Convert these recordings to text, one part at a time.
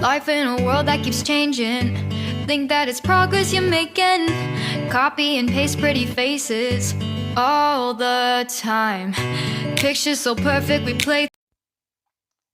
Life in a world that keeps changing. Think that it's progress you're making. Copy and paste pretty faces all the time. Pictures so perfect we play.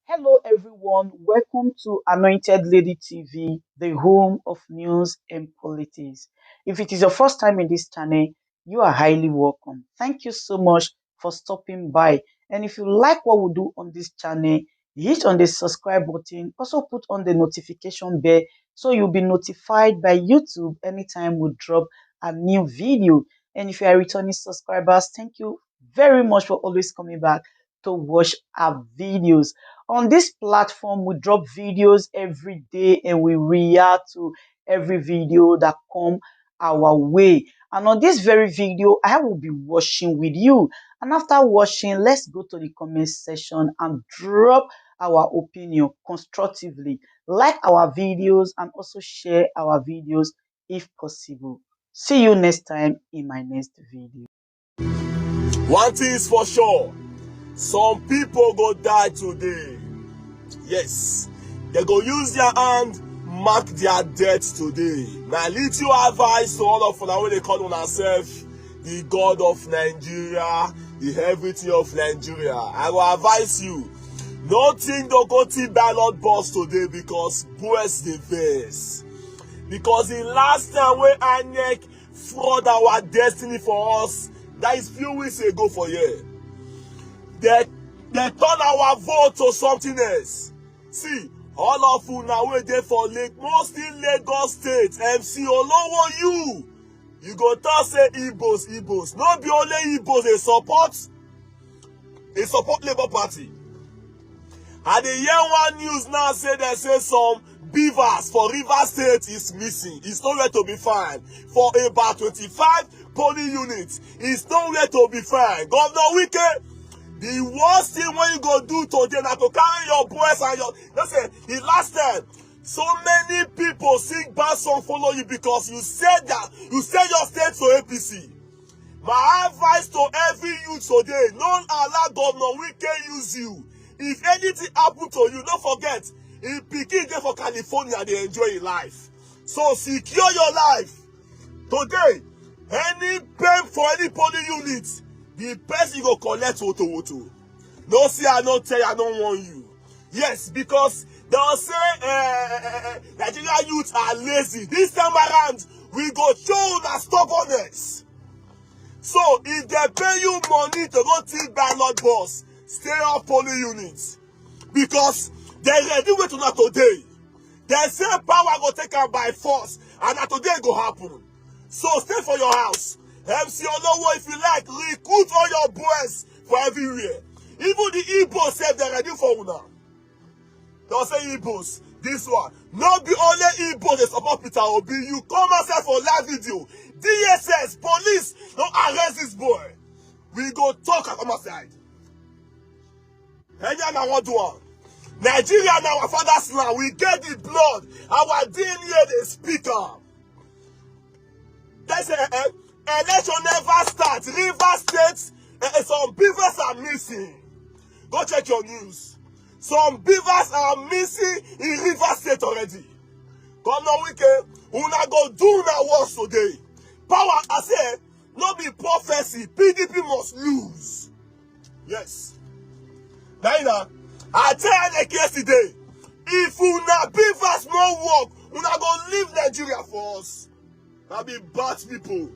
Hello everyone, welcome to Anointed Lady TV, the home of news and politics. If it is your first time in this channel, you are highly welcome. Thank you so much for stopping by. And if you like what we do on this channel, hit on the subscribe button. Also put on the notification bell so you'll be notified by YouTube anytime we drop a new video. And if you are returning subscribers, thank you very much for always coming back to watch our videos. On this platform, we drop videos every day and we react to every video that come our way. And on this very video, I will be watching with you. And after watching, let's go to the comment section and drop our opinion constructively. Like our videos and also share our videos if possible. See you next time in my next video. One thing is for sure, some people go die today. Yes, they go use their hand mark their death today. My little advice to all of them when they call on themselves the God of Nigeria, the everything of Nigeria. I will advise you, nothing to go to ballot box today because boys the verse. Because the last time when INEC fraud our destiny for us, that is few weeks ago for you. They turn our vote to something else. See, all of you now wait there for mostly Lagos State, MC Olowo you go talk say Igbos. Not be only Igbos they support Labour Party. And the year one news now say they say some beavers for River State is missing. It's nowhere to be found. For about 25 polling units, it's nowhere to be found. Governor Wike, the worst thing when you go do today now to carry your boys and your listen, the last time so many people sing bad song follow you because you said that you said your state to APC. My advice to every youth today, don't allow Governor Wike use you. If anything happen to you, don't forget, in Peking there for California, they enjoy your life. So secure your life. Today, any pain for any polling unit, the person you go collect woto. No see, I don't tell you, I don't want you. Yes, because they'll say Nigerian youth are lazy. This time around, we go show that stubbornness. So if they pay you money to go to ballot box, stay up polling units. Because they ready wait to not today. They say power go take them by force, and that today go happen. So stay for your house. MC Olowo, if you like, recruit all your boys for everywhere. Even the Igbos say they're ready for una. Don't say Igbos. This one. Not be only Igbos they support Peter Obi. You come outside for live video. DSS, police, don't arrest this boy. We go talk and come outside. Anyone want one? Nigeria now our father's land. We get the blood. Our DNA they speak up. They say election never starts. River State, some beavers are missing. Go check your news. Some beavers are missing in River State already. Governor Wike, una go do na work today. Power, I say, not be prophecy. PDP must lose. Yes. Now, I tell you yesterday, if una beavers no work, una go leave Nigeria for us. That be bad people.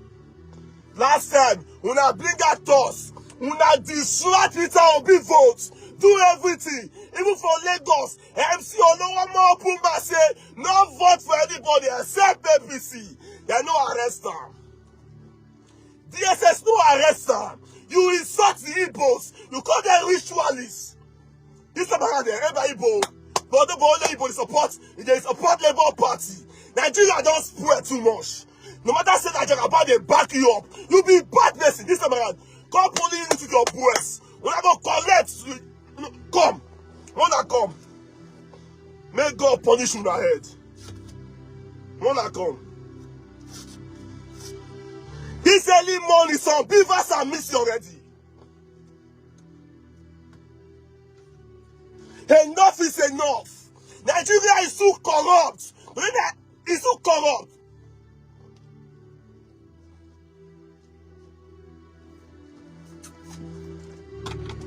Last time, una bring at us, una distract Peter Obi votes, do everything. Even for Lagos, MC Olowo Pumba say, no vote for anybody except APC. They no arrest them. DSS no arrest them. You insult the Igbos. You call them ritualists. This time around there, everybody Igbo. But the only Igbo they support Labour Party. Nigeria don't spread too much. No matter say Nigeria about they back you up, you be bad person. This time around, come pulling into your boys. When I go collect, come. When I come, may God punish you in the head. When I come. This early morning, some beavers are missing already. Enough is enough. Nigeria is too corrupt. It's too corrupt.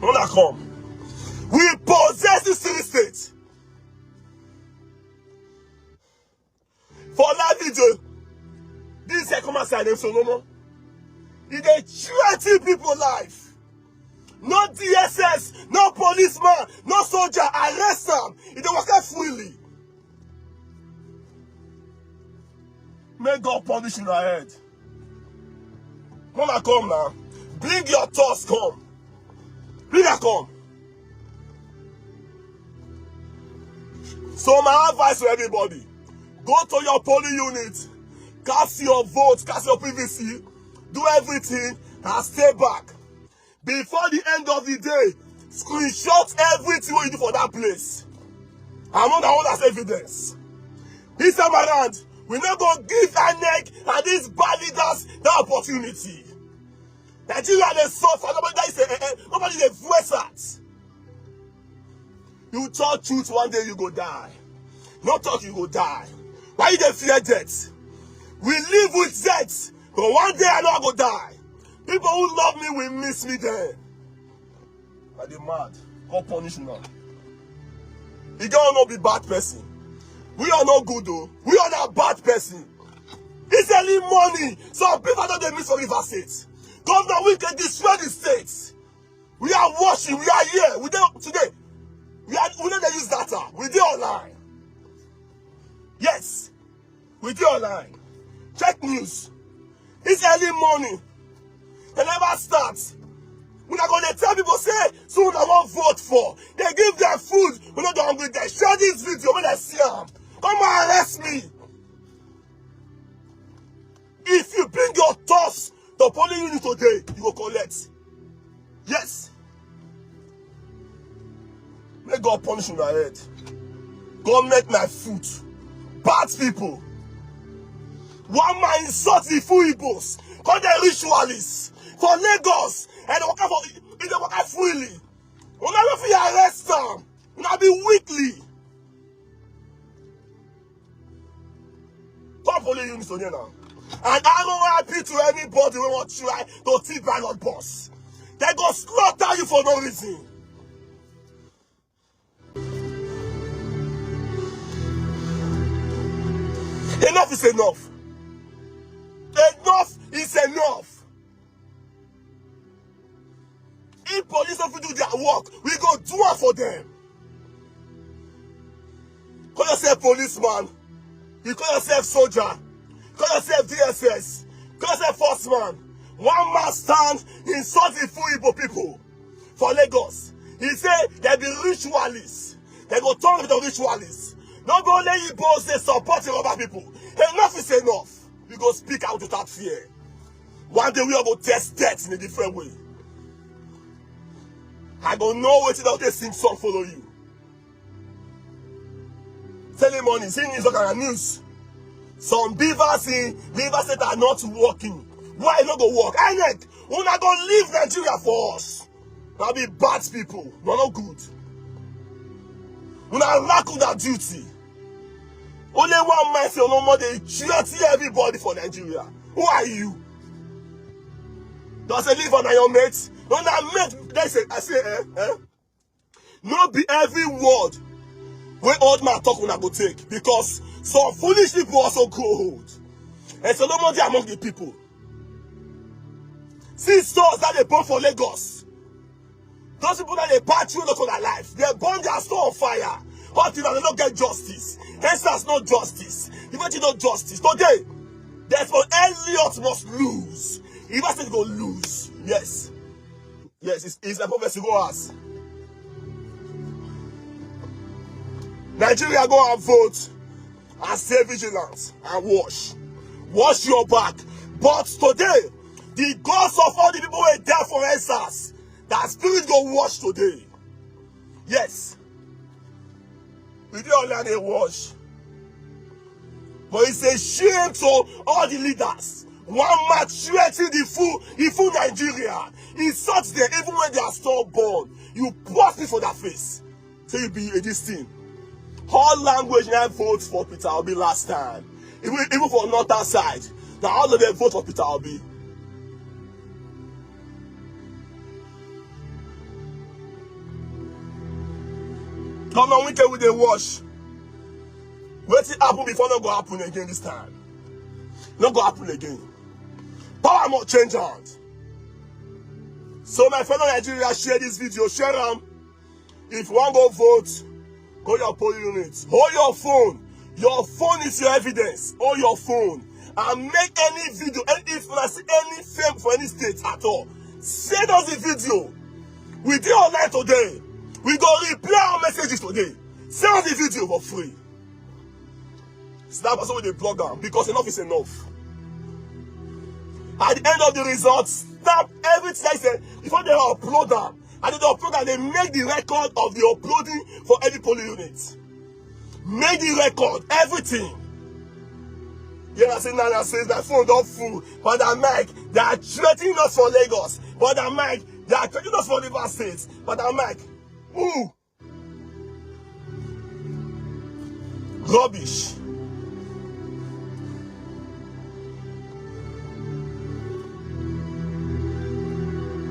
When I come, we possess the city state. For that video, this is a common side name, so no more. It is 20 people life. No DSS, no policeman, no soldier, arrest them. It don't work freely. May God punish in our head. When I come now, bring your thoughts, come. Bring it, come. So my advice to everybody, go to your polling unit, cast your vote, cast your PVC, do everything and stay back. Before the end of the day, screenshot everything you do for that place. I'm not the one that's evidence. This time around, we're not going to give INEC and these bad leaders the opportunity. Nigeria is suffer. Nobody is a voice at. You talk truth, one day you go die. Not talk, you go die. Why you dey fear death? We live with death, but one day I know I go die. People who love me will miss me then. Are they mad? God punish you now. You don't not be bad person. We are not good though. We are not bad person. It's early morning. Some people don't they miss for River State. Governor, we can destroy the states. We are watching. We are here. We don't today. We don't use data. We do online. Yes, we do online. Check news. It's early morning. They never start. We're not going to tell people, say, soon I won't vote for. They give them food. We're not hungry. They share this video when they see them. Come and arrest me. If you bring your thoughts to polling unit today, you will collect. Yes. May God punish you in your head. God make my foot. Bad people. One man insult the full Igbos. Call them ritualists. For Lagos. And they work freely. We'll never feel arrest them. We'll not be weekly. Top polling units on here now. And I don't appeal to anybody who wants to try to thief ballot boss. They go slaughter you for no reason. Enough is enough. Enough is enough. If police officers do their work, we go do it for them. Call yourself policeman. You call yourself soldier. Call yourself DSS. Call yourself forceman. One man stand insulting full Igbo people for Lagos. He say they be ritualists. They go turn with the ritualists. Not only Igbo say support the other people. Enough is enough. We go speak out without fear. One day we are going to test death in a different way. I don't know what it is they sing song follow you. Telling money, seeing news on news. Some beavers in River State are not working. Why not go work? INEC, we're not going to leave Nigeria for us. That'll be bad people. We're not good. We're not lack of that duty. Only one man say no more they treat everybody for Nigeria. Who are you? Does it live on your mates? When I met, they say, I say, no be every word when old man talk when I go take. Because some foolish people also grow old. And so no more they among the people. See stores that they burn for Lagos. Those people that they buy through not on their life. They burn their store on fire. Until they don't get justice. Hence that's not justice. Imagine not justice. Today, therefore Elliot must lose. If I say go lose, yes. Yes, it's a prophecy go ask. Nigeria go and vote and stay vigilant and wash. Wash your back. But today, the gods of all the people who are there for answers, that spirit go wash today. Yes. We did all learn a wash. But it's a shame to all the leaders. One man threatening the full Nigeria. He such there even when they are stillborn. You bust me for that face. So you be this thing. All language now votes for Peter Obi last time. Even for northern side. Now all of them vote for Peter Obi. Come on, we can with the wash. Wait till happen before not go happen again this time. Not go happen again. Power must change hands. So my fellow Nigerians, share this video, share them. If you want to go vote, go your polling unit. Hold your phone. Your phone is your evidence. Hold your phone. And make any video, if you see any fame for any state at all, send us the video. We did online today. We go reply our messages today. Send us the video for free. Snap us with the blogger because enough is enough. At the end of the results, snap everything I said before they upload them. And they upload and they make the record of the uploading for every polling unit. Make the record, everything. Yeah, I say Nana says my phone don't full. But the mic, they are threatening us for Lagos. But the mic, they are threatening us for River State. But the mic, ooh. Rubbish.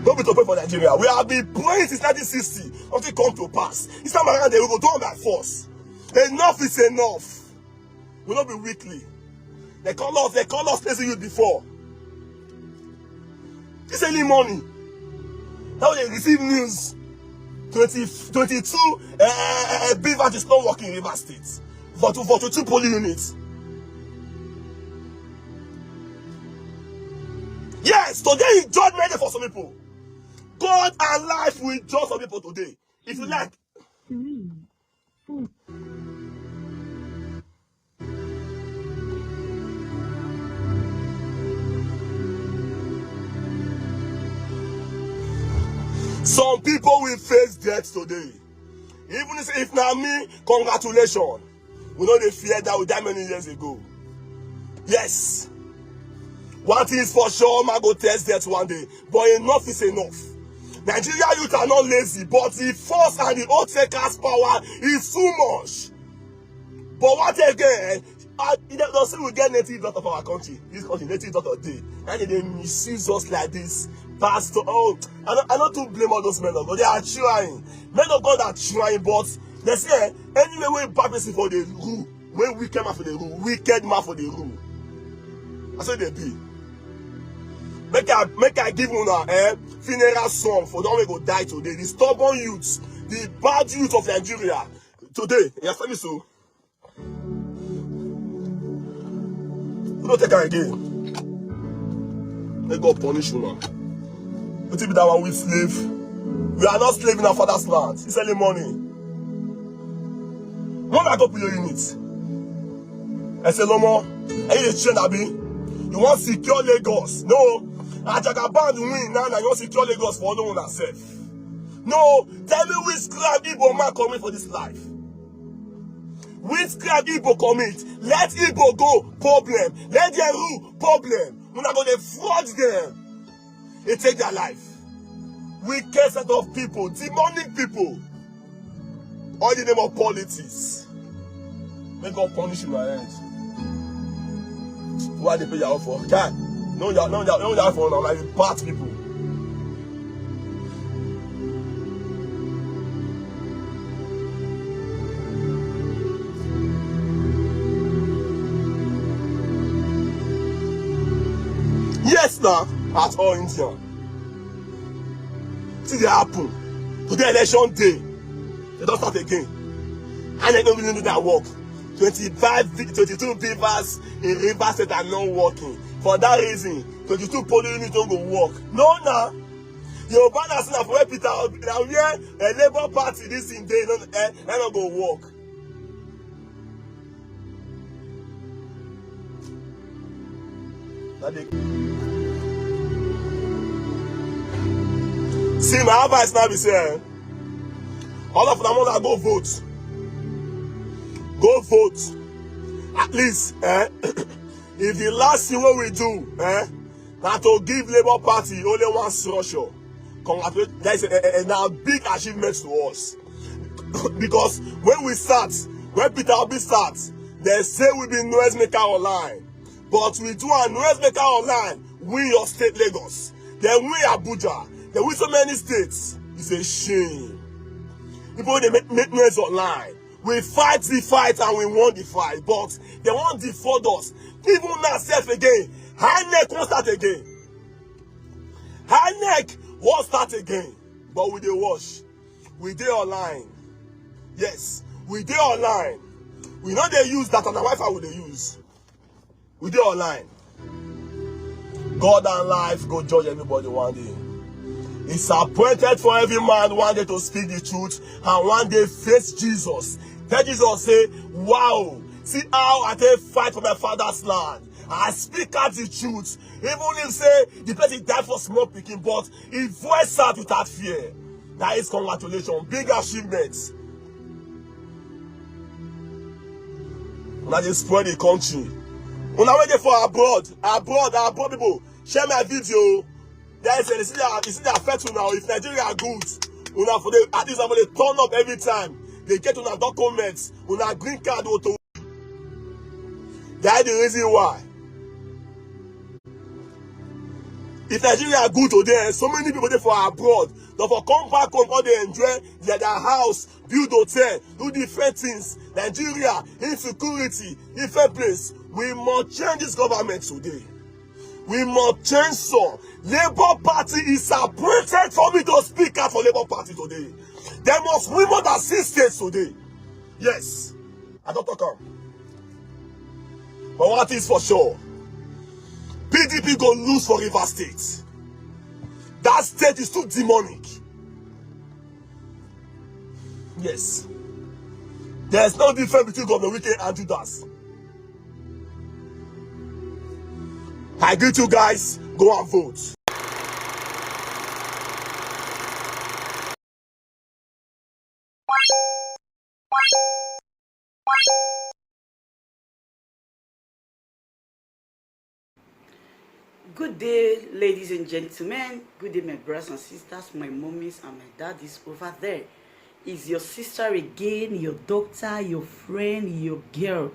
Don't be to pray for Nigeria. We have been praying since 1960 until it come to pass. This time around, they will go down by force. Enough is enough. We'll not be weakly. They call us placing you before. This ain't money. Now they receive news. 22 beavers is not working in River State. For 2 polling units. Yes, today is judgment for some people. God and life will judge some people today. If you like. Some people will face death today. Even if not me, congratulations. We know they fear that we died many years ago. Yes. One thing is for sure, man go test death one day. But enough is enough. Nigeria youth are not lazy, but the force and the old takers power is too much. But what again? Don't say we get native daughter of our country. This country, native daughter day. And they misuse us like this. Pastor, oh, I not to blame all those men of God. They are trying. Men of God are trying, but they say anyway we bad person for the rule. When wicked man for the rule, wicked man for the rule. That's what they be. Make I give una funeral song for them we go die today. The stubborn youths, the bad youth of Nigeria. Today, you tell me so. We don't take her again. Let God punish you now. We take that one with slave. We are not slave in our father's land. It's early money. When I go to your unit, I say, Lomo, are you a train, Abi? You want to secure Lagos? No. Ajagaban win now, you want to secure Lagos for no one herself. No. Tell me which crab Igbo man coming for this life. Which crab Igbo commit? Let Igbo go, problem. Let them rule, problem. We're not going to fraud them. They take their life. Wicked set of people, demonic people. All in the name of politics. May God punish you in my hands. Why they pay you out for? God, no, you're for now, like bad people. Yes, now, at all India. See they happen. Today election day. They don't start again. And they don't really do that work. 22 beavers in River State are not working. For that reason, 22 polling units don't go work. No, nah. Your banner saying for where Peter now where a Labour Party this in day don't go work. See, my advice now be saying, all of them want to go vote. Go vote. At least, if the last thing what we do, now to give Labour Party only one structure, that is a big achievement to us. Because when we start, When Peter Obi starts, they say we be noisemaker online. But we do a noisemaker online, win your state Lagos. Then win Abuja. Then win so many states. It's a shame. People, they make noise online. We fight the fight and we won the fight. But they won't defraud us. Even now, self again. High neck won't start again. High neck won't start again. But we dey watch. We dey online. Yes, we dey online. We know they use that on the Wi-Fi we dey use. We dey online. God and life go judge everybody one day. It's appointed for every man one day to speak the truth and one day face Jesus. Tell Jesus, say, wow, see how I take fight for my father's land. I speak out the truth. Even if say the person died for small picking, but he voice out without fear. That is congratulations. Big achievements. Now they spoil the country. When I wait for abroad people, share my video. There is a see the effect now. If Nigeria are good, for the at least I'm gonna turn up every time. They get on documents, on green card auto. That is the reason why. If Nigeria are good today, so many people there for abroad. Don't for come back home, all they enjoy their house, build hotel, do different things. Nigeria, insecurity, different place. We must change this government today. We must change some. Labour Party is appointed for me to speak out for Labour Party today. There must we must assist states today. Yes. I don't talk. But one thing is for sure. PDP go lose for Rivers State. That state is too demonic. Yes. There's no difference between Governor Wike and Judas. I greet you guys. Go and vote. Good day, ladies and gentlemen. Good day, my brothers and sisters, my mommies and my daddies over there. Is your sister again, your doctor, your friend, your girl,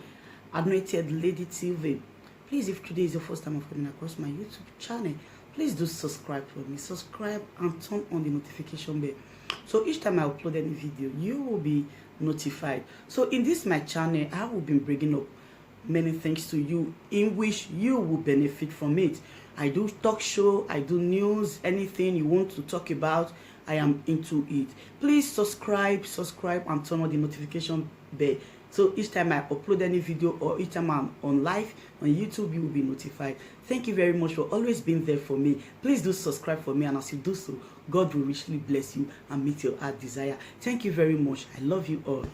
Anointed Lady TV. Please, if today is your first time of coming across my YouTube channel, please do subscribe for me. Subscribe and turn on the notification bell. So each time I upload any video, you will be notified. So in this my channel, I will be bringing up many things to you in which you will benefit from it. I do talk show, I do news, anything you want to talk about, I am into it. Please subscribe and turn on the notification bell. So each time I upload any video or each time I'm on live on YouTube, you will be notified. Thank you very much for always being there for me. Please do subscribe for me, and as you do so, God will richly bless you and meet your heart desire. Thank you very much. I love you all.